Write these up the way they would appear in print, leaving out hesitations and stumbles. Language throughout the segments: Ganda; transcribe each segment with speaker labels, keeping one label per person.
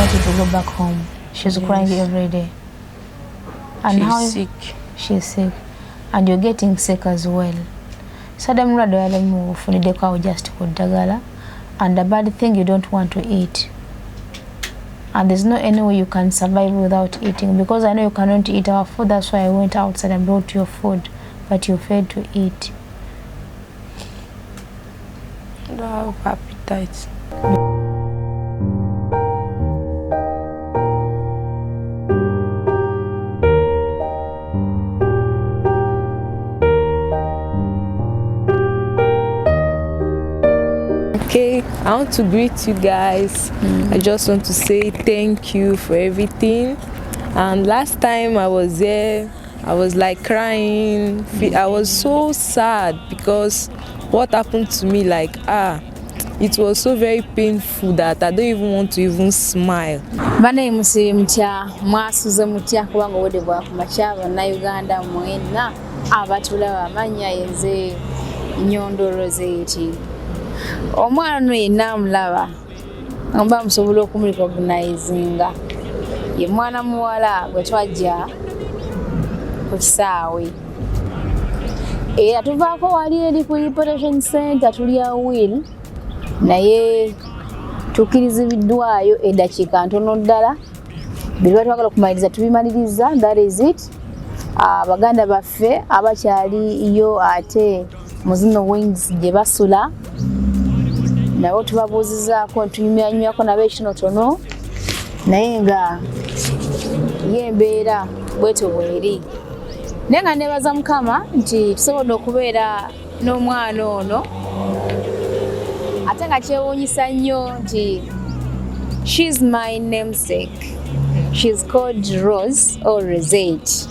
Speaker 1: wanted to go back home. She's crying every day. And
Speaker 2: she's sick.
Speaker 1: She's sick. And you're getting sick as well. Sadam rado yale mu funide kwa just kudagala. And the bad thing, you don't want to eat. And there's no any way you can survive without eating. Because I know you cannot eat our food, that's why I went outside and brought your food. But you failed to eat.
Speaker 2: I don't have appetite. Okay, I want to greet you guys. I just want to say thank you for everything. And last time I was there, I was like crying. I was so sad because what happened to me, like, it was so very painful that I don't even want to even smile.
Speaker 3: Bana imusi mcha mwasuze mutya kubanga wode bwa kumachaba na Uganda mwena abatula bamanya yenze Nyondo Rozet. Omwana no yenamulaba amba musobola okumurecognizinga ye mwana muwala gwe twajja ku kisaawe era tuvaako wali eri ku reportation center tulya will naye tukirizibiddwayo eddakiika ntono ddala biba twagala okumaliriza tubimaliriza. That is it. Abaganda baffe abakyali yo ate mu zino wings gye basula nabo tubabuuzizaako ntuyumyanyumyako nabo ekitonotono naye nga yembeera bweto bweri. Naye nga nebaza Mukama nti tusobodde okubeera n'omwana ono ate nga kyewuunyisa nnyo nti she's my namesake. She's called Rose or Rozet.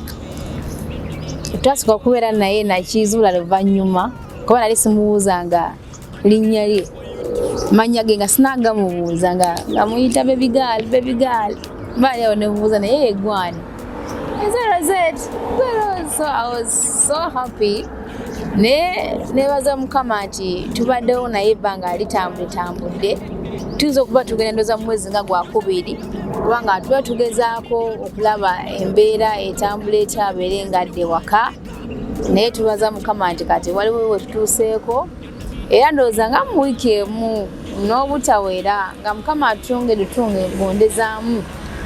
Speaker 3: Twasooka okubeera naye nakizuula luvannyuma kuba nali simubuuzanga linnya lye manya ge nga sinagamubuuza nga muyita baby girl bali awo nebuuza naye yegwani Rozet. So I was so happy. Nebaza Mukama nti tubaddewo naye ebbanga litambudde tuyinza okuba tugenda ndoza mu mwezi nga gwakubiri kubanga tuba tugezaako okulaba embeera etambula etyabeera engadde waka naye tubaza Mukama nti kati waliwo we tutuuseeko era ndowooza nga mu wiiki emu n'obutawera nga Mukama atutongedde bondezaamu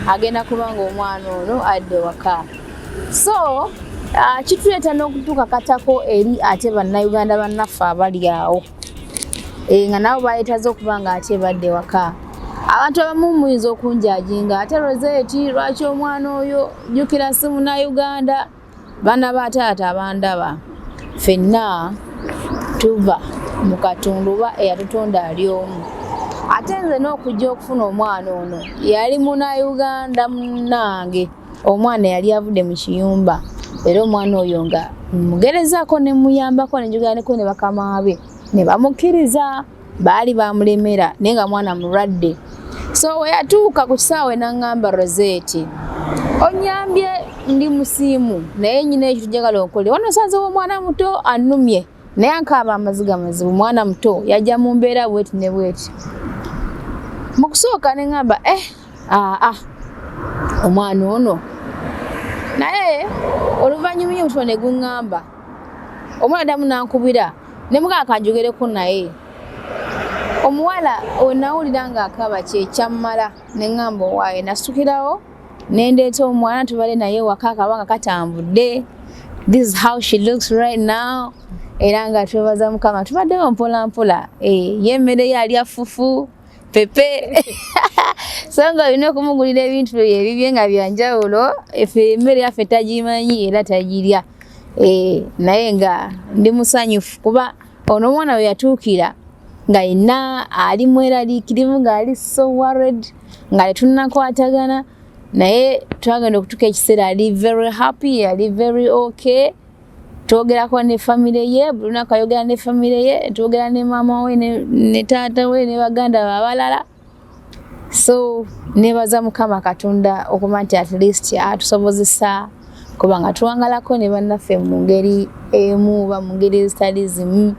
Speaker 3: agenda kubanga omwana ono adde waka. So kituleeta n'okutuuka katako eri ate bannayuganda bannaffe abali awo nga nabo baleetaze okuba nga ate badde waka. Abantu abamu muyinza okunjajinga ate Rozet lwaki omwana oyo jjukira si munnayuganda baana ba taata abandaba ffenna tuva mu Katonda eyatutonda ali omu. Ate nze n'okujja okufuna omwana ono yali munnayuganda munnange omwana yali avudde mu kiyumba era omwana oyo nga mugerezaako ne muyambako ne njuganeko ne bakama be ne bamukkiriza baali bamulemera naye nga mwana mulwadde. So we yatuuka ku kisaawe n'aŋŋamba Rozet onyambye ndi musiimu naye nyina ekyo tujagala okole wano osanzewo omwana muto annumye naye ankaaba amaziga mazibu mwana muto yajja mu mbeera bweti ne bweti. Mu kusooka ne ŋŋamba omwana ono naye oluvannyuma omutima ne guŋŋamba omwana ddamu n'ankubira ne mugamba kanjogereko naye omuwala onawulira ng'akaaba kyekyamala ne ŋŋamba owaaye nasitukirawo ne ndeeta omwana tubale naye waka akabanga katambudde. This is how she looks right now. Era nga twebaza Mukama tubaddewo mpola mpola yemmere yalya fufu pepe so nga olina okumugulira ebintu ebibye nga byanjawulo efe emmere yaffe tagimanyi era tagirya naye nga ndi musanyufu kuba ono omwana we yatuukira nga yenna ali mweraliikirivu ng'ali so worried nga tetunnakwatagana naye twagenda okutuuka ekiseera ali very happy, ali very okay. Twogerako ne famire ye buli lunaku ayogera ne famire ye twogera ne maama we ne taata we ne baganda abalala. So nebaza Mukama Katonda okuba nti at least atusobozesa kubanga tuwangalako ne bannaffe mu ngeri emu ba mu ngeri ezitali zimu.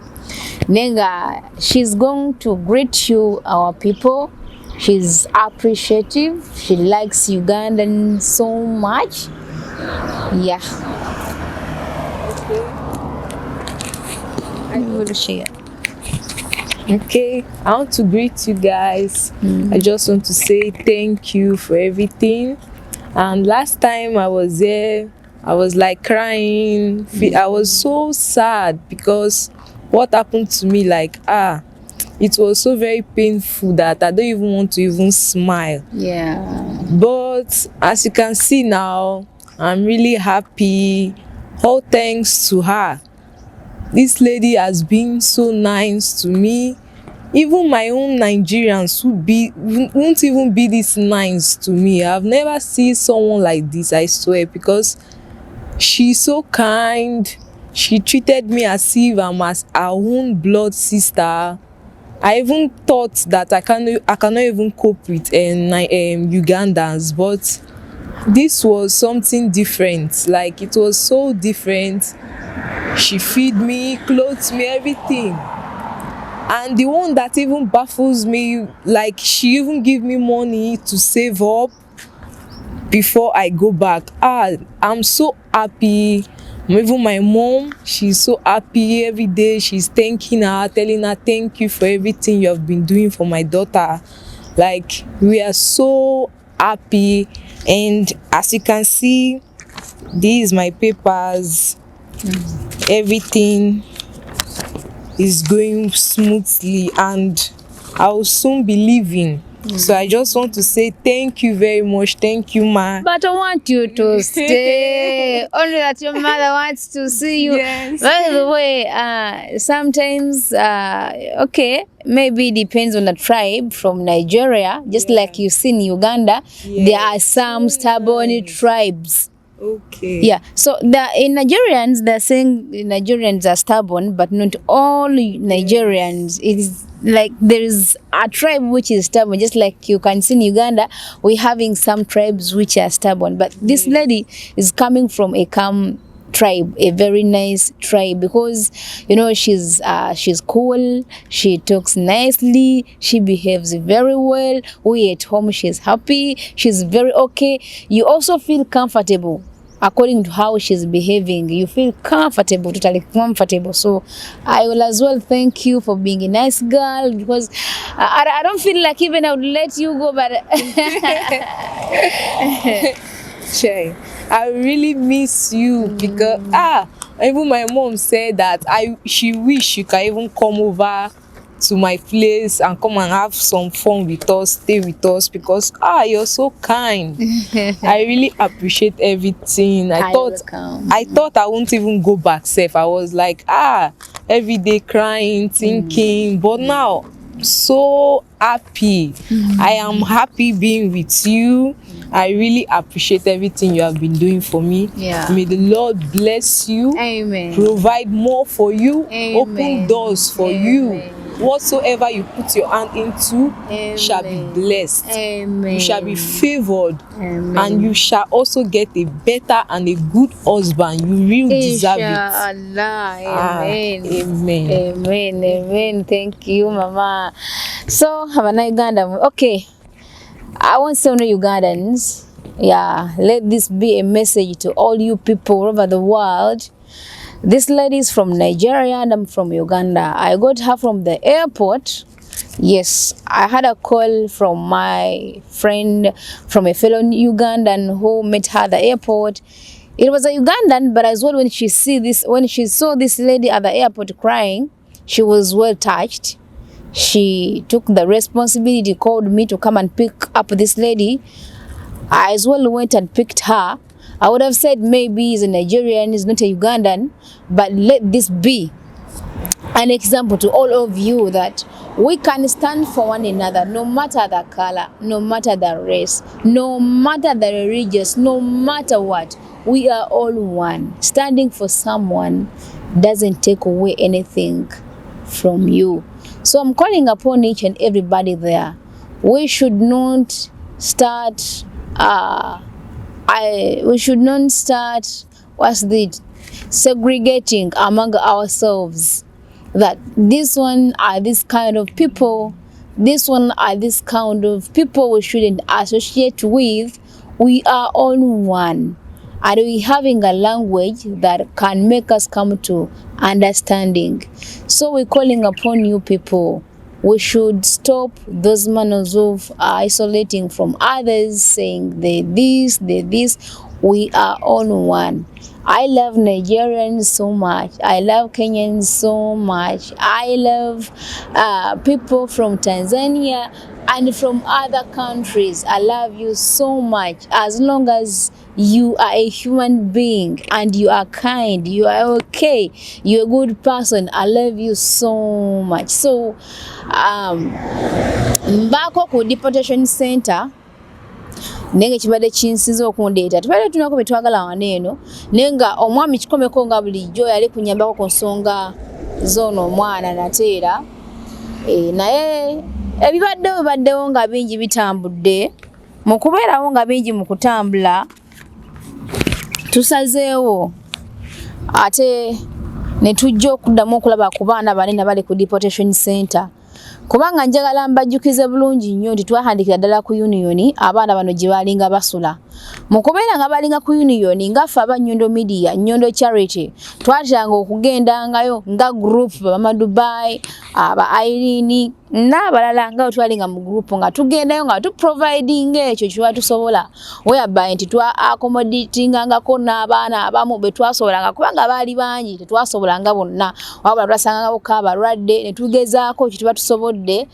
Speaker 3: Nenga she's going to greet you our people She's appreciative. She likes Ugandan so much. Yeah. I will share.
Speaker 2: Okay, I want to greet you guys. I just want to say thank you for everything. And last time I was there, I was like crying. I was so sad because what happened to me, like, it was so very painful that I don't even want to even smile.
Speaker 3: Yeah.
Speaker 2: But as you can see now, I'm really happy. All thanks to her. This lady has been so nice to me. Even my own Nigerians won't even be this nice to me. I've never seen someone like this, I swear, because she's so kind. She treated me as if I'm as her own blood sister. I even thought that I cannot even cope with Ugandans, but this was something different. Like, it was so different. She feed me, clothes me, everything. And the one that even baffles me, like, she even give me money to save up before I go back. I'm so happy. Even my mom, she's so happy every day. She's thanking her, telling her thank you for everything you have been doing for my daughter. Like, we are so happy. And as you can see, these my papers. Everything is going smoothly and I will soon be leaving. So I just want to say thank you very much. Thank you, ma.
Speaker 3: But I want you to stay. Only that your mother wants to see you.
Speaker 2: Yes.
Speaker 3: By the way, sometimes, okay, maybe it depends on the tribe from Nigeria. Just like you see in Uganda, there are some stubborn tribes.
Speaker 2: Okay.
Speaker 3: Yeah, so in Nigerians, they're saying Nigerians are stubborn, but not all Nigerians. It is like there is a tribe which is stubborn, just like you can see in Uganda, we're having some tribes which are stubborn. But this lady is coming from a calm tribe, a very nice tribe, because you know she's cool, she talks nicely, she behaves very well. We at home, she's happy, she's very okay. You also feel comfortable according to how she's behaving. You feel comfortable, totally comfortable. So I will as well thank you for being a nice girl, because I don't feel like even I would let you go, but
Speaker 2: Shay, I really miss you because even my mom said that she wish she can even come over to my place and come and have some fun with us, stay with us, because you're so kind. I really appreciate everything. I thought I won't even go back safe. I was like every day crying, thinking, but now so happy. I am happy being with you. I really appreciate everything you have been doing for me. May the Lord bless you.
Speaker 3: Amen.
Speaker 2: Provide more for you.
Speaker 3: Amen.
Speaker 2: Open doors for you. Whatsoever you put your hand into shall be blessed.
Speaker 3: Amen.
Speaker 2: You shall be favored.
Speaker 3: Amen.
Speaker 2: And you shall also get a better and a good husband. You really deserve it.
Speaker 3: Inshallah. Amen.
Speaker 2: Amen.
Speaker 3: Amen. Amen. Thank you, Mama. So, have a nice Uganda. Okay. I want to say to Ugandans, let this be a message to all you people all over the world. This lady is from Nigeria and I'm from Uganda. I got her from the airport. Yes, I had a call from my friend, from a fellow Ugandan who met her at the airport. It was a Ugandan, but as well when she saw this lady at the airport crying, she was well touched. She took the responsibility, called me to come and pick up this lady. I as well went and picked her. I would have said maybe he's a Nigerian, he's not a Ugandan, but let this be an example to all of you that we can stand for one another, no matter the color, no matter the race, no matter the religious, no matter what. We are all one. Standing for someone doesn't take away anything from you. So I'm calling upon each and everybody there. We should not start segregating among ourselves, that this one are this kind of people, this one are this kind of people we shouldn't associate with. We are all one. And we having a language that can make us come to understanding. So we're calling upon you people. We should stop those manners of isolating from others, saying they this. We are all one. I love Nigerians so much. I love Kenyans so much. I love people from Tanzania and from other countries. I love you so much. As long as you are a human being and you are kind, you are okay, you're a good person, I love you so much. So mbako ku deportation center nenge kibadde kinsiza okundeeta tubadde tunako betwagala waneeno nenga omwami kikomeko nga bulijjo yali kunyambako ku nsonga zoono omwana nateera naye ebibaddewo nga bingi bitambudde mu kubeerawo nga bingi mu kutambula tusazeewo ate ne tujja okuddamu okulaba ku baana banene bali ku deportation center kubanga njagala mbajjukize bulungi nnyo nti twahandikira ddala ku union abaana bano gye balinga basula mu kubeera nga balinga ku union ngaffe aba Nyondo Media Nyondo Charity twatanga okugendangayo nga group bama Dubai aba Irene n'abalala nga twalinga mu group nga tugendayo nga tu providing ekyo kye tusobola whereby nti twa accommodatingangako n'abaana abamu be twasobolanga kubanga baali bangi tetwasobolanga bonna wabula twasangangako abalwadde ne tugezaako kye tuba tusobodde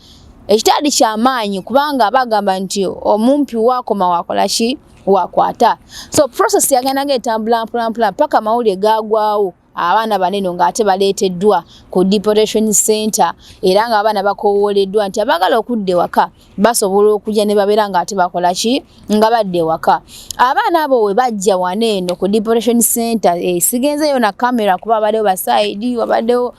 Speaker 3: ekitaadi ky'amaanyi kubanga bagamba nti omumpi wakoma wakola ki wakwata. So process yagendaga etambula mpula paka mawulire gagwawo abaana banene nga ate baleeteddwa ku deportation center era nga abaana bakowooleddwa nti abagala okudda waka basobola okujja ne babeera nga ate bakola ki nga badde waka. Abaana abo we bajja waneeno ku deportation center sigenzeyo na kamera kuba baddewo basaidi wabaddewo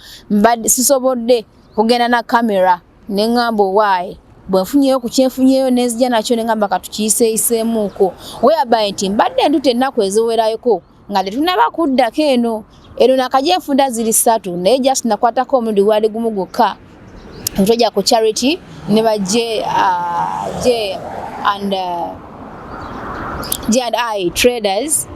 Speaker 3: sisobodde kugenda na kamera neŋŋamba owaaye bwenfunyeyo ku kyenfunyeyo nezija nakyo neŋŋamba katukiyiseeyiseemuuko whereby nti mbadde ntuta ennaku eziwerayoko nga tetunaba kuddako eno nakagyenfunda ziri 3 naye just nakwatako omulundi gwali gumu gwokka tojja ku charity ne bajje and I traders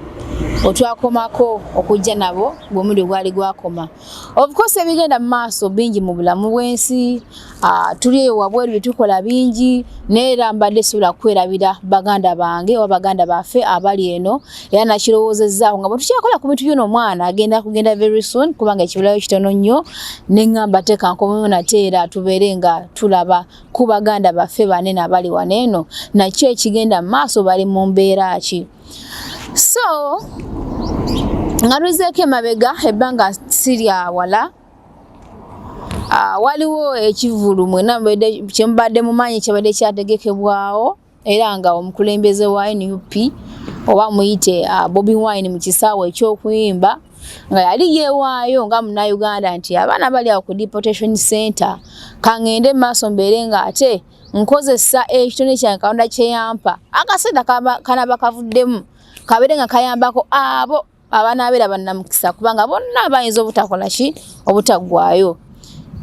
Speaker 3: otwakomako okujja nabo gwomulundi gwali gwakoma. Of course ebigenda mu maaso bingi mu bulamu bw'ensi tuli wabweru bitukola bingi neera mbadde sula kwerabira baganda bange oba baganda baffe abali eno era nakirowoozezzaako nga bwe tukyakola ku bintu by'ono omwana kugenda very soon kubanga ekibulayo kitono nnyo neŋŋamba teeka nkomeyo nateera tubeere nga tulaba ku baganda baffe banene abali waneeno nakyo ekigenda mu maaso bali mu mbeera ki. So ngaruzeeko emabega ebbanga sirya wala waliwo ekivulu mwena kyembadde mu maanyi kyabadde kyategekebwawo era nga omukulembeze wa NUP oba muyite Bobi Wine mu kisaawe eky'okuyimba nga yali yeewaayo nga Munnayuganda nti abaana bali awo ku deportation center kangende maaso mbeere nga ate nkozesa ekitone kyange Katonda kyeyampa akaseera kanaba kavuddemu kabeere nga kayambako abo abanaabeera bannamukisa kubanga bonna bayinza obutakola ki obutaggwayo.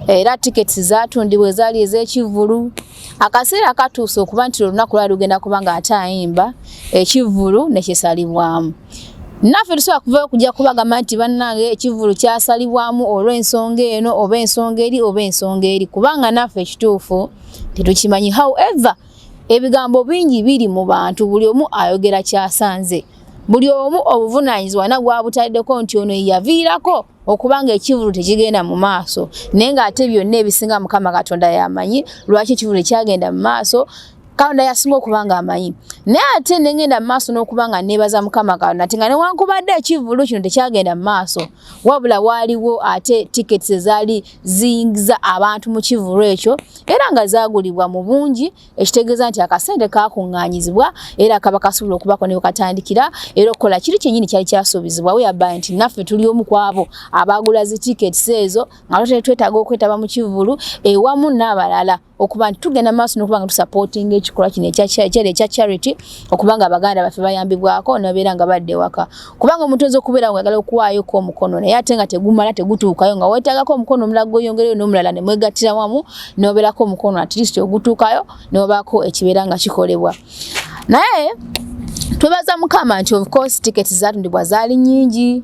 Speaker 3: Era tickets zaatundibwa ezaali ez'ekivulu akaseera katuuse okuba nti olunaku lwali lugenda kubanga ate ayimba ekivulu nekisalibwamu. Naffe tusobola kuvayo kujja kubagamba nti bannange ekivulu kyasalibwamu olw'ensonga eno oba ensonga eri kubanga naffe ekituufu tetukimanyi. However ebigambo bingi biri mu bantu buli omu ayogera kyasanze buli omu obuvunaanyizibwa nagwa butaddeko nti ono yaviirako okubanga ekivulu tekigenda mu maaso naye ng'ate byonna ebisinga Mukama Katonda yamanyi lwaki ekivulu kyagenda mu maaso Katonda yasinga okubanga amanyi. Naye ate nengenda mu maaso n'okubanga neebaza Mukama Katonda ati nga newankubadde ekivulu kino tekyagenda mu maaso wabula waaliwo ate tickets ezaali ziyingiza abantu mu kivulu ekyo era nga zaagulibwa mu bungi ekitegeeza nti akasente kaakuŋŋaanyizibwa era kaba kasobola okubako ne katandikira era okukola kiri kyennyini kyali kyasuubizibwa whereby nti naffe tuli omu ku abo abaagula zi tickets ezo nga twetaaga okwetaba mu kivulu ewamu n'abalala okuba nti tugenda maaso n'okuba nga tusupporting ekikola kino ekya charity okubanga abaganda baffe bayambibwako nabeera nga badde waka kubanga omuntu ozo kubeera ng'ayagala okuwaayo ko omukono naye ate nga tegumala tegutuukayo nga weetaagako omukono omulala gweyongereyo n'omulala ne mwegattira wamu n'obeerako omukono at least ogutuukayo n'obaako ekibeera nga kikolebwa naye twebaza Mukama nti of course tickets zaatundibwa zaali nnyingi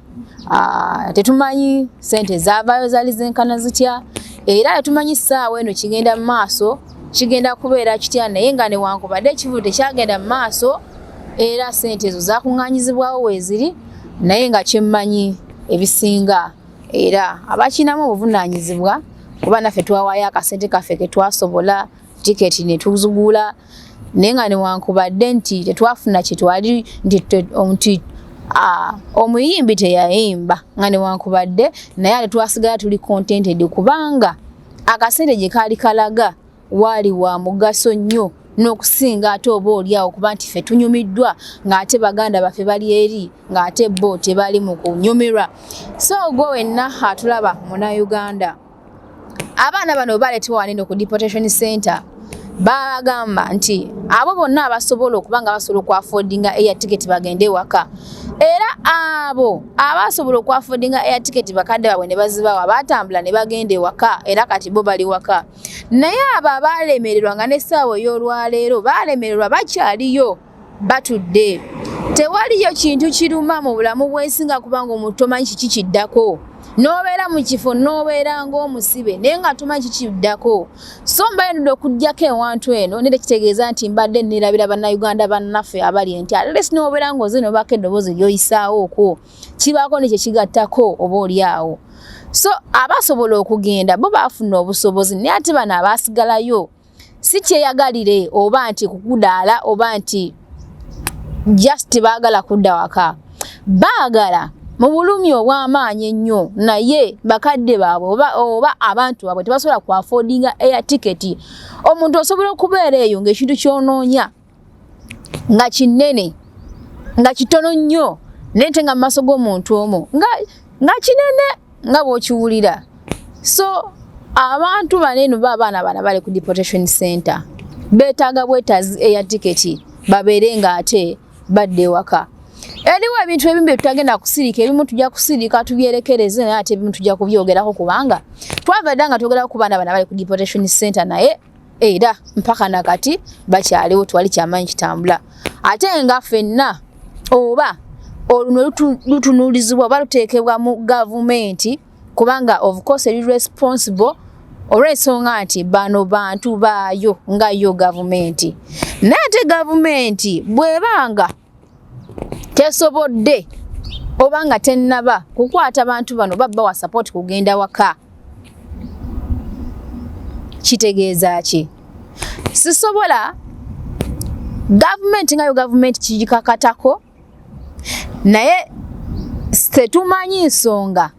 Speaker 3: tetumanyi sente zaavaayo zaali zenkana zitya era tetumanyi ssaawa eno kigenda mu maaso kigenda kubeera kitya naye nga newankubadde ekivuuto tekyagenda mu maaso era sente ezo zakuŋŋaanyizibwawo weeziri naye nga kyemmanyi ebisinga era abakinamu obuvunaanyizibwa kuba naffe twawaayo akasente kaffe ke twasobola tiketi ne tuzugula naye nga newankubadde nti tetwafuna kye twali nti omuyimbi teyayimba nga newankubadde naye ate twasigala tuli contented kubanga akasente gye kaali kalaga waali wa mugaso nnyo n'okusinga ate oba oliawo kuba nti ffe tunyumiddwa ng'ate baganda baffe bali eri ng'ate bo tebali mu kunyumirwa so gwe wenna atulaba Munnayuganda abaana bano baleetebwa wanene ku deportation center bagamba nti abo bonna abasobola okubanga basobola okwaffordinga air ticket bagende waka era abo abasobola okwaffordinga air ticket bakadde baabwe ne bazibawa batambula ne bagende waka era kati bo bali waka naye abo abalemererwa nga n'essaawa ey'olwaleero balemererwa bakyaliyo batudde tewaliyo kintu kiruma mu bulamu bw'ensinga kubanga omuntu omanyi kiki kiddako n'obeera mu kifo n'obeera ng'omusibe naye nga tomanyi kiki kiddako so mbayinudde okuggyako ewantu eno nere kitegeeza nti mbadde nneerabira bannayuganda bannaffe abali enti alesi n'obeera ng'oze n'obaako eddoboozi ly'oyisaawo okwo kibaako ne kye kigattako oba oliawo so abasobola okugenda bo baafuna obusobozi naye ate bano abaasigalayo si kyeyagalire oba nti kukudaala oba nti just baagala kudda waka baagala mu bulumi obw'amaanyi ennyo naye bakadde baabwe oba abantu baabwe tebasobola kwaffordinga air ticket omuntu osobola okubeera eyo ng'ekintu ky'onoonya nga kinene nga kitono nnyo naye ate nga mu maaso g'omuntu omu nga kinene nga bw'okiwulira so abantu baneno baabaana bana bali ku deportation center beetaaga bwetaazi air ticket babeere ng'ate badde waka eriwo ebintu ebimu bye tutagenda kusirika ebimu tujja kusirika tubyerekereze naye ate ebimu tujja kubyogerako kubanga twava dda nga twogerako ku baana bana bali ku deportation center naye era mpaka nakati bakyaliwo twali kyamaanyi kitambula ate nga ffenna oba oluno lutunuulizibwa oba luteekebwa mu gavumenti kubanga of course eri responsible olw'ensonga nti bano bantu baayo nga yo gavumenti naye ate gavumenti bw'ebanga tesobodde oba nga tennaba kukwata abantu bano babba wa support kugenda waka kitegeeza ki sisobola gavumenti nga yo gavumenti kigikakatako naye tetumanyi nsonga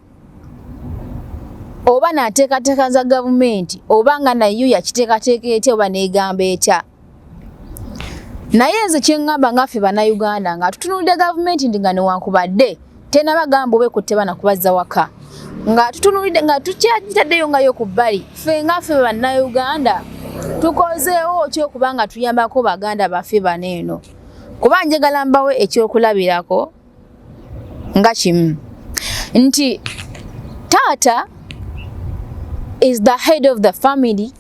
Speaker 3: oba naateekateeka za gavumenti oba nga nayo yakiteekateeka etya oba neegamba etya naye nze kyeŋŋamba ngaffe bannayuganda nga tutunuulidde gavumenti ndi nga newankubadde tenabagamba obekutte bana kubazza waka nga tutunuulidde nga tukyagitaddeyo ngayo ku bbali ffe ngaffe bannayuganda tukozeewo kyokubanga tuyambako baganda baffe baneeno kuba njagala mbawe ekyokulabirako nga kimu nti taata is the head of the family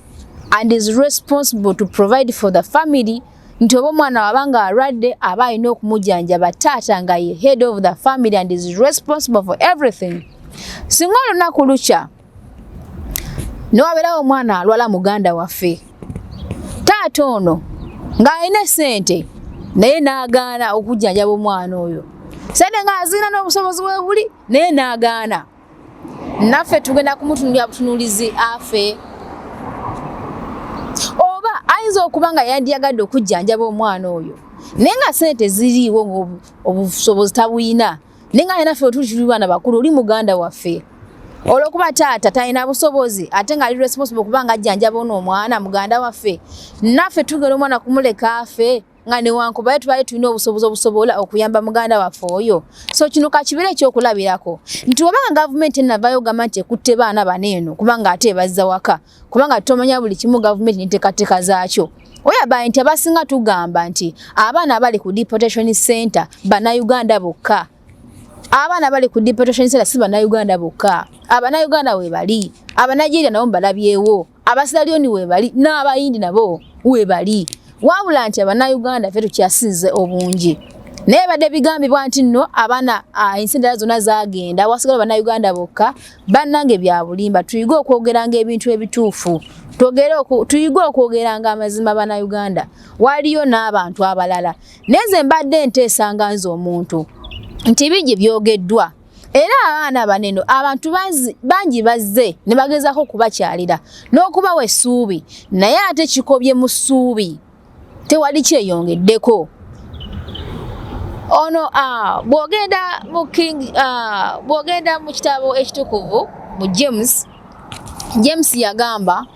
Speaker 3: and is responsible to provide for the family nti oba omwana wabanga alwadde aba alina okumujjanjaba taata nga ye head of the family and is responsible for everything singa olunaku lukya newabeerawo omwana alwala muganda waffe taata ono ng'alina sente naye n'agaana okujjanjaba omwana oyo sente nga azina n'obusobozi bwe buli naye n'agaana naffe tugenda kumutunulira butunuulizi afe oba ayinza okuba nga yandiyagadde okujjanjaba omwana oyo naye nga sente ziriiwo obusobozi tabuyina naye nga naffe otuli tuli baana bakulu oli muganda waffe olwokuba taata talina busobozi ate nga ali responsible okubanga ajjanjaba ono omwana muganda waffe naffe tugenda omwana kumuleka afe nga newankubadde tubale tulina obusobozi obusobola okuyamba muganda waffe oyo so kino kakibeera ekyokulabirako nti obanga gavumenti enavayo ogamba nti ekutte baana baneeno kubanga ate ebazza waka kubanga tomanya buli kimu gavumenti n'enteekateeka zaakyo Oyaba nti abasinga tugamba nti abaana bali ku deportation center Bannayuganda bokka. Abaana bali ku deportation center si Bannayuganda bokka. Abannayuganda we bali. Abanigeria nabo balabyewo. Abasiralioni we bali. N'abayindi nabo we bali. Wabula nti Abannayuganda ffe tukyasinze obungi. Naye badde bigambibwa nti nno abaana ensendera zonna zaagenda wasigala Bannayuganda bokka. Bannange bya bulimba tuyige okwogeranga ebintu ebituufu. Tuyige okwogeranga amazima Bannayuganda. Waliyo n'abantu abalala. Neze mbadde nteesanga nze omuntu nti bigi byogeddwa. Era abaana baneno abantu bangi bazze ne bagezaako kubakyalira n'okubawa essuubi naye ate kikobye mu ssuubi tewali kyeyongeddeko. Ono bwogenda mu kitabo ekitukuvu mu James yagamba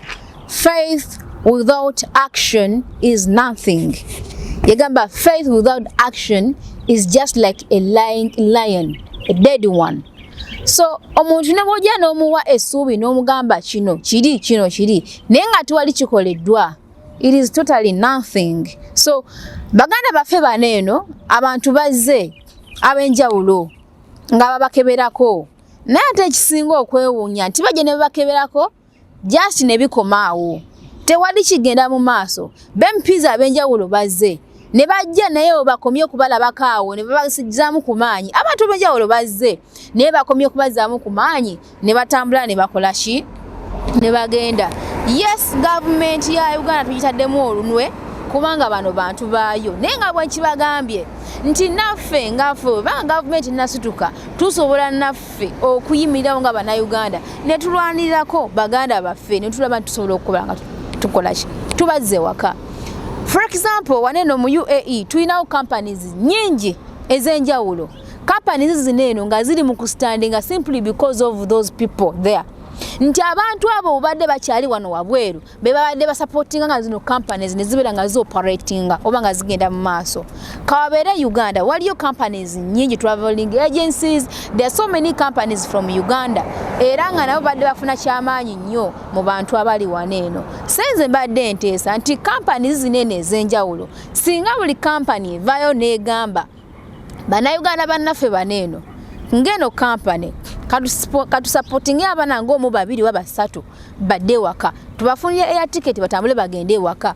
Speaker 3: faith without action is nothing. Yagamba faith without action is just like a lion, a dead one. So omuntu ne bw'ojja n'omuwa essuubi n'omugamba kino kiri naye nga tewali kikoleddwa. It is totally nothing. So baganda baffe baneeno abantu bazze ab'enjawulo nga babakeberako naye ate ekisinga okwewuunya nti bajja ne babakeberako just ne bikomaawo tewali kigenda mu maaso. B'empiza ab'enjawulo bazze ne bajja naye bakomye okubalabako awo ne babasijjaamu ku maanyi. Abantu b'enjawulo bazze naye bakomye okubazzaamu ku maanyi ne batambula ne bakola ki ne bagenda. Yes, government ya Uganda tugitaddemu olunwe kubanga bano bantu baayo naye nga bwe kibagambye nti naffe ngaffe banga government nasituka tusobola naffe okuyimirirawo nga Bannayuganda ne tulwanirirako baganda baffe ne tulaba tusobola okukola nga tukola ki tubazze waka. For example, waneno mu UAE tulinawo companies nyingi ez'enjawulo. Companies zineeno nga ziri mu kustandinga simply because of those people there. Nti abantu abo badde bakyali wano wabweru be babadde basupportinga nga zino companies ne zibeera nga operatinga oba nga zigenda mu maaso. Kawabeere Uganda waliyo companies nyingi, traveling agencies, there are so many companies from Uganda era nga nabo badde bafuna kyamaanyi nnyo mu bantu abali waneeno. Senze mbadde nteesa nti companies zinene ez'enjawulo singa buli company evaayo n'egamba Bannayuganda bannaffe baneeno ngeno company katusupporting abaana ng'omu babiri wa basatu badde waka tubafunire air ticket batambule bagende waka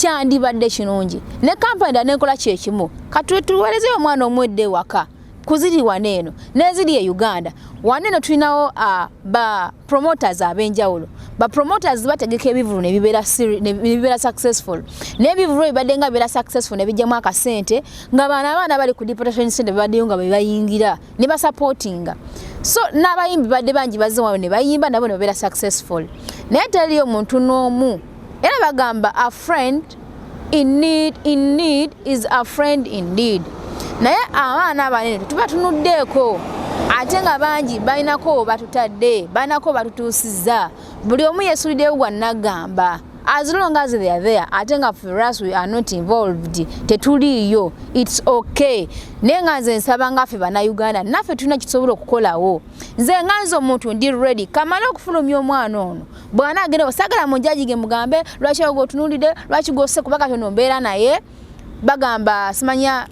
Speaker 3: kyandibadde kirungi ne company nekola kyekimu katuweerezeyo omwana omwedde waka kuziri waneeno neziri e Uganda waneeno tulinawo ba promoters ab'enjawulo. Ba promoters bategeka ebivulu ne bibeera successful n'ebivulu ebibadde nga bibeera successful ne bijjamu akasente nga abaana bali ku deportation center babaddeyo nga bwe bayingira ne basupportinga. So n'abayimbi badde bangi bazze wano ne bayimba nabo ne babeera successful naye taliyo omuntu n'omu era bagamba a friend in need is a friend indeed. Naye abaana abanene tubatunuddeeko ate nga bangi balinako batutadde balinako batutuusizza buli omu yeesuuliddeyo gwannagamba as long as they are there ate nga for us we are not involved tetuliiyo it's okay. Naye nga nze nsaba ngaffe Bannayuganda naffe tulina kisobola okukolawo. Nze nga nze omuntu ndi ready kamala okufulumya omwana ono bw'anaagenda osagala mu jjajige mugambe lwaki otunuulidde lwaki gwose kuba katono mbeera naye bagamba simanya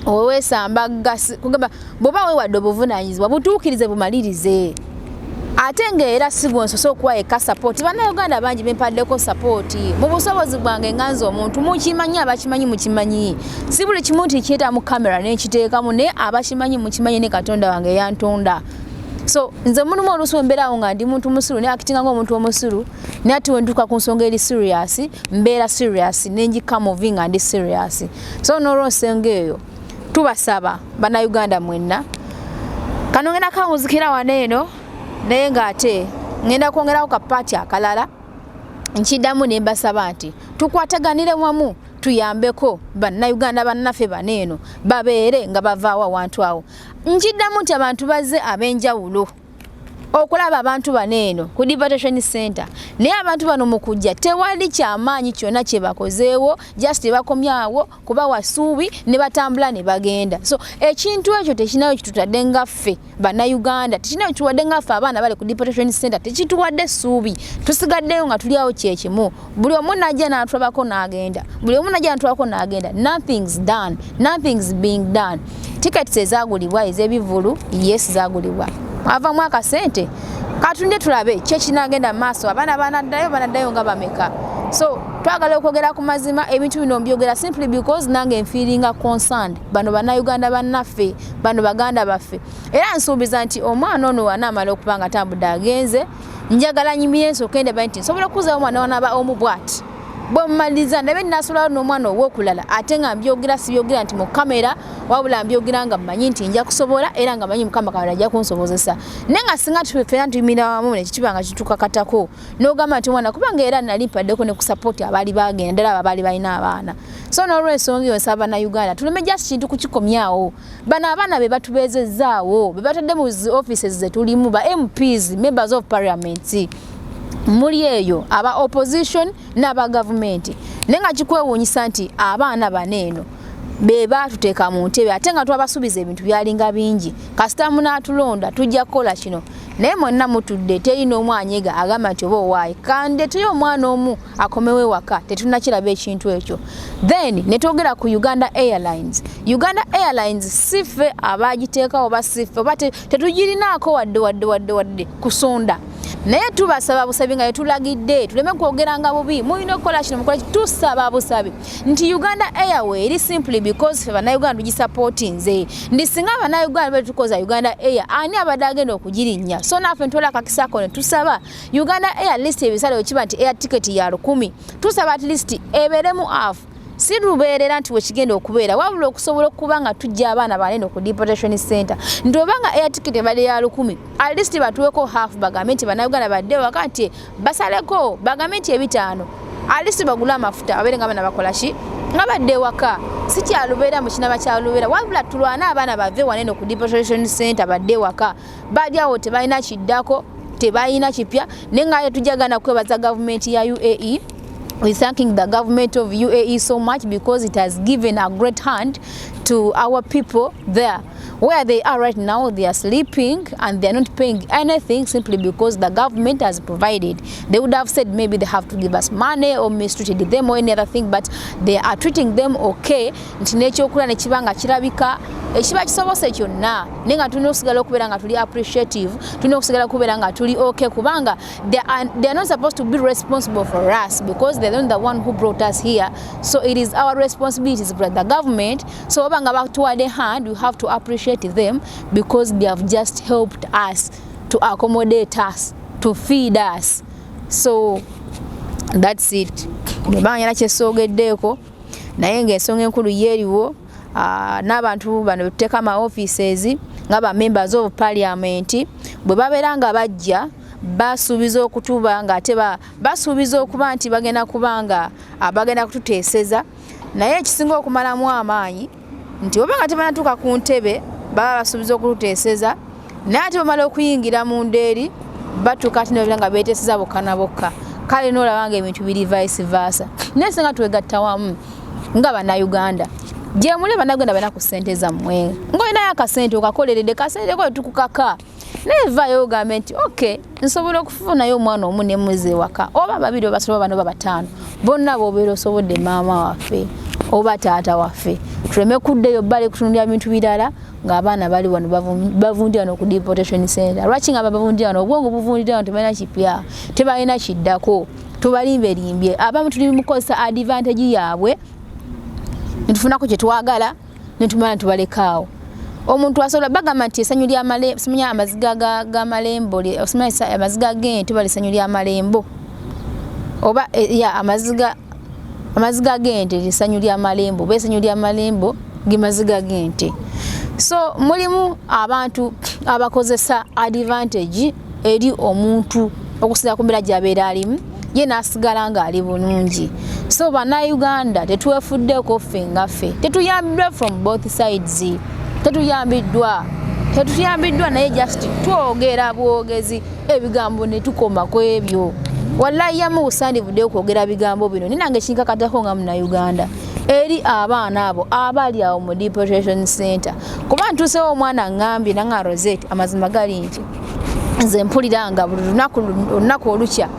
Speaker 3: owesamba gasi kugamba bwoba weewadde obuvunaanyizibwa butuukirize bumalirize ate ng'era si gw'onsoose okuwa eka support. Bannayuganda bangi bempaddeko support mu busobozi bwange nga nze omuntu mukimanyi abakimanyi mukimanyi si buli kimu nti kyeta mu kamera n'ekiteekamu naye abakimanyi mukimanyi ne Katonda wange yantonda. So nze mulimu oluusi mbeerawo nga ndi muntu musiru naye akitinga ng'omuntu omusiru naye ati wentuuka ku nsonga eri serious mbeera serious nenjika moving nga ndi serious. So n'olw'ensonga eyo tubasaba Bannayuganda mwenna kano ngenda kamuzikira waneeno naye ng'ate ngenda kwongerawo kapaati akalala nkiddamu ne mbasaba nti tukwataganire wamu tuyambeko Bannayuganda bannaffe baneeno babeere nga bavaawo awantu awo. Nkiddamu nti abantu bazze ab'enjawulo okulaba abantu baneeno ku deportation center naye abantu bano mu kujja tewali kyamaanyi kyonna kye bakozeewo just bakomyawo kuba wasuubi ne batambula ne bagenda so ekintu ekyo tekinayo kitutadde nga ffe bannayuganda tekinayo kituwadde nga ffe abaana bali ku deportation center tekituwadde ssuubi tusigaddeyo nga tuli awo kyekimu buli omu najja n'atulabako n'agenda buli omu najja n'atulabako n'agenda nothing's done nothing's being done tickets ezagulibwa ez'ebivulu yes zagulibwa avamu akasente katunde tulabe kyekinagenda mu maaso abaana banaddayo nga bameka so twagala okwogera ku mazima ebintu bino mbyogera simply because nange feelinga concerned bano bannayuganda bannaffe bano baganda baffe era nsuubiza nti omwana ono wanaamala okuba nga tambudde agenze njagala nyimire nsooke ndaba nti nsobola okuzzaawo omwana wanaba omu bw'ati bwe mmaliriza ndabe nasulawo n'omwana ow'okulala ate nga mbyogera sibyogera nti mu kamera wabula mbyogera nga mmanyi nti nja kusobola era nga manyi Mukama Katonda ajja kunsobozesa naye nga singa ffenna tuyimira wamu ne kikiba nga kitukakatako n'ogamba nti omwana kubanga era nali mpaddeko ne ku support abaali bagenda ddala abo abaali balina abaana so n'olw'ensonga eyo nsaba bannayuganda tuleme just kintu kukikomyawo bano abaana be batubeezezzaawo be batadde mu offices ze tulimu ba MPs members of parliament muri eyo aba opposition n'aba government nenga kikwewuunyisa nti abaana baneeno beba tuteeka mu ntebe ate nga twabasuubiza ebintu byalinga bingi kasita munaatulonda tujja kukola kino naye mwonna mutudde teri n'omu anyega agamba nti oba owaayi kande teri omwana omu akomewo ewaka tetunnakiraba ekintu ekyo then ne twogera ku Uganda Airlines siffe abagiteekawo oba siffe oba tetugirinaako wadde kusonda naye tubasaba busabi nga yetulagidde tuleme kwogeranga bubi mulina okukola kino mukola tusaba busabi nti Uganda Airway eri simply because ffe bannayuganda tugisupporti nze ndi singa bannayuganda bali tukoza Uganda Air ani abadde agenda okugirinnya so naffe ntola akakisako ne tusaba Uganda Air list ebisale okiba nti air ticket ya 10 tusaba at least eberemu half si lubeerera nti wekigenda okubeera wabula okusobola okuba nga tujja abaana banene ku deportation center nti obanga air ticket ebadde ya 10 at least batuweko half bagambe nti bannayuganda badde wakati basaleko bagambe nti 5 at least bagula amafuta babeere nga abaana bakola ki nga badde waka si kyalubeera mu kinaba kyalubeera wabula tulwana abaana bave wanene ku deportation center badde waka bali awo tebalina kiddako tebalina kipya naye nga tujagana kwebaza gavumenti ya UAE. We're thanking the government of UAE so much because it has given a great hand to our people there. Where they are right now, they are sleeping and they are not paying anything simply because the government has provided. They would have said maybe they have to give us money or mistreated them or any other thing, but they are treating them okay. Ntinekyokulya ne kibanga kirabika ekiba kisobose kyonna naye nga tulina okusigala okubeera nga tuli appreciative, tulina okusigala okubeera nga tuli okay kubanga they are not supposed to be responsible for us because they're not the one who brought us here. So it is our responsibility to the government. So obanga batuwadde a hand, we have to appreciate them because they have just helped us to accommodate us, to feed us. So that's it. Nebanya kyesogeddeeko naye ng'ensonga enkulu yeeriwo n'abantu bano tuteeka ama offices nga ba members of parliament bwe babeera nga bajja basuubiza okutuba nga ate basuubiza okuba nti bagenda kubanga bagenda kututeeseza naye ekisinga okumalamu amaanyi nti oba nga tebanatuuka ku ntebe baba basuubiza okututeeseza naye ate bamala okuyingira mu ndeeri batuuka ati nebabira nga beeteeseza bokka na bokka kale noolabanga ebintu biri vice versa naye singa twegatta wamu nga bannayuganda gye muli bannayuganda balina ku ssente zammwe ng'olinayo akasente okakoleredde kasente ko tukukaka naye vaayo ogambe nti okay nsobola okufunayo omwana omu ne muze waka oba babiri oba basolo bano babataano bonna boobeera osobodde maama waffe oba taata waffe tuleme kuddeyo bale kutundira bintu birala ng'abaana bali wano bavundira wano ku deportation center lwaki nga bavundira wano obwongo buvundira wano tebalina kipya tebalina kiddako tubalimbelimbye abamu tuli mukozesa advantage yaabwe nitufunako kye twagala nitumala tubalekaawo omuntu asobola bagamba nti essanyu lya malembo simanya amaziga ga malembo simanya amaziga g'ente bali essanyu lya malembo oba ya amaziga g'ente essanyu lya malembo oba essanyu lya malembo gemaziga g'ente so mulimu abantu abakozesa advantage eri omuntu okusinziira ku mbeera gy'abeera alimu ye n'asigala ng'ali bulungi so bannayuganda tetwefuddeko ffe nga ffe tetuyambiddwa from both sides tetuyambiddwa tetuyambiddwa naye just twogera bwogezi ebigambo ne tukoma ku ebyo. Wallahi yamu usandivudde okwogera bigambo bino ninange kinkakatako nga Munnayuganda eri abaana abo abali awo mu deportation center. Kuba ntuusewo omwana ngambye nanga Rozet amazima gali nti nze mpuliranga buli lunaku olukya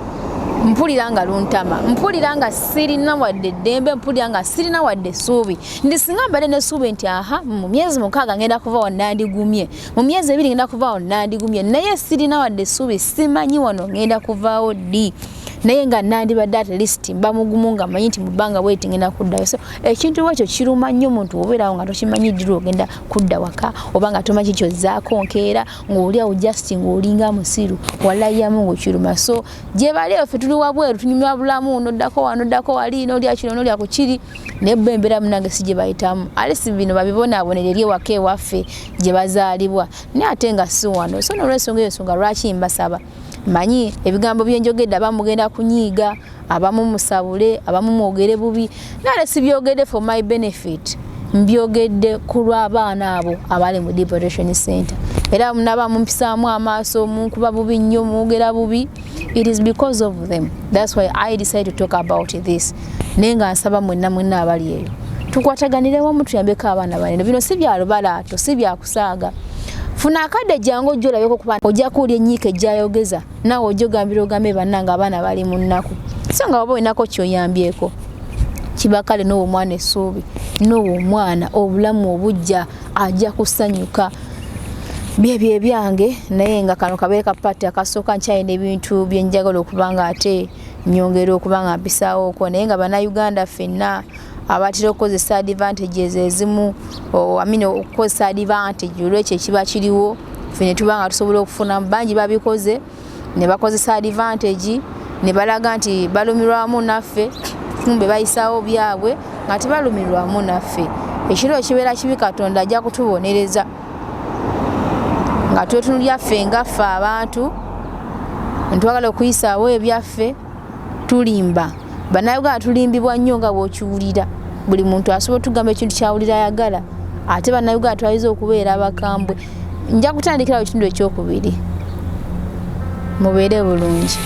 Speaker 3: mpuliranga luntama, mpuliranga sirina wadde ddembe, mpuliranga sirina wadde essuubi. Ndi singa mbadde n'essuubi nti aha mu myezi 6 ngenda kuva wano nandigumye, mu myezi 2 ngenda kuva wano nandigumye, naye sirina wadde essuubi, simanyi wano ngenda kuvaawo ddi. Naye nga nandibadde at least mba mugumu nga manyi nti mu bbanga bweti ngenda kuddayo. So ekintu bwekyo kiruma nnyo omuntu obeerawo nga tokimanyi ddi ogenda kudda waka oba nga tomanyi kyozzaako nkeera ng'oli awo just ng'olinga musiru. Wallahi yamu ng'okiruma. So gye bali ffe tuli wabweru tunyumya bulamu noddako wano noddako wali n'olya kino n'olya ku kiri naye bo embeera munange si gye bayitamu. Alesi bino babibonabonera eri ewaka ewaffe gye bazaalibwa naye ate nga si wano. So n'olw'ensonga eyo ensonga lwaki mbasaba manyi ebigambo byenjogedde abamu mugenda kunyiiga, abamu musabule, abamu mwogere bubi. Nale si byogedde for my benefit, mbyogedde ku lw'abaana abo abali mu deportation center. Era munaba mumpisaamu amaaso munkuba bubi nnyo mwogera bubi. It is because of them. That's why I decided to talk about this. Nenga nsaba mwenna abali eyo tukwataganire wamu tuyambeko abaana banene. Bino si bya lubalaato, si bya kusaaga. Funa akadde jangu ojjolabeko kuba ojja kuwulya enyiika ejjayogeza naawe ojjogambira ogambe bannanga abaana bali mu nnaku. So nga waba olinako kyoyambyeko kiba kale n'owo omwana essuubi, n'owo omwana obulamu obujja ajja kusanyuka. Byebyo ebyange naye nga kano kabeere kapati akasooka nkyalina ebintu bye njagala okuba nga ate nyongera okuba nga mpisaawo okwo naye nga bannayuganda ffenna abatira okukozesa advantages ezimu okukozesa advantage olwekyo ekiba kiriwo ffe ne tuba nga tusobola okufuna bangi babikoze ne bakozesa advantage ne balaga nti balumirwamu naffe kumbe bayisaawo byabwe nga tebalumirwamu naffe. Ekiro kibeera kibi Katonda ajja kutubonereza nga twetunulya ffe ngaffe abantu ntwagala okuyisaawo ebyaffe tulimba. Bannayuganda tulimbibwa nnyo nga bw'okiwulira. Buli muntu asobola tugamba ekintu kyawulira ayagala. Ate bannayuganda twayiza okubeera abakambwe. Nja kutandikirawo ekitundu ekyokubiri. Mubeere bulungi.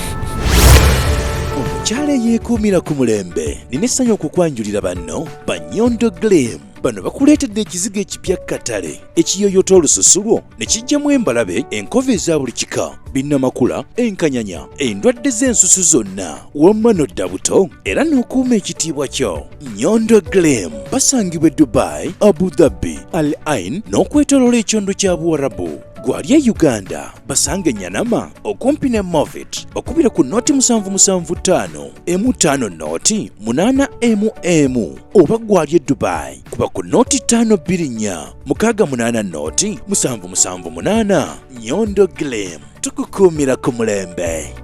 Speaker 4: Omukyala eyeekuumira ku mulembe nina essanyu okukwanjulira banno ba Nyondo Glam. Bano bakuleetedde ekizigo ekipya katale ekiyoyota olususu lwo ne kijjamu embalabe, enkova eza buli kika, binnamakula, enkanyanya, endwadde z'ensusu zonna, wamma n'odda buto era n'okuuma ekitiibwa kyo. Nyondo Glam basangibwa e Dubai, Abu Dhabi, Al Ain n'okwetooloola ekyondo kya Buwarabu. Gwali e Uganda basange Nyanama okumpi ne Movit okubira ku noti 775 M5 noti 8 oba gwali e Dubai kuba ku noti 524 680 noti 778. Nyondo Glam tukukuumira ku mulembe.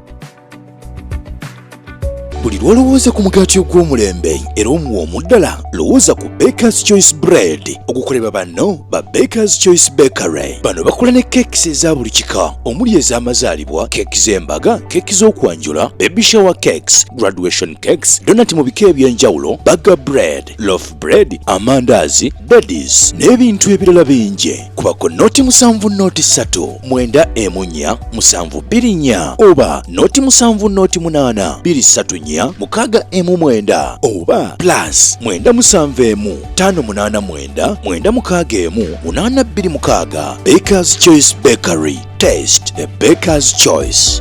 Speaker 4: Buli lwolowooza ku mugaati ogw'omulembe era omuwoomu ddala lowooza ku Baker's Choice Bread okukolebwa banno ba Baker's Choice Bakery. Bano bakola ne keekisi eza buli kika omuli ez'amazaalibwa, keeki z'embaga, keeki z'okwanjula, baby shower cakes, graduation cakes, donati mu bika eby'enjawulo, burger bread, loaf bread, amandaazi, daddies n'ebintu ebirala bingi. Kuba ku noti 7 noti 3 9 4 724 oba noti 7 noti 8 234 6 oba plus 9 7 5 8 Baker's Choice Bakery. Taste the Baker's Choice.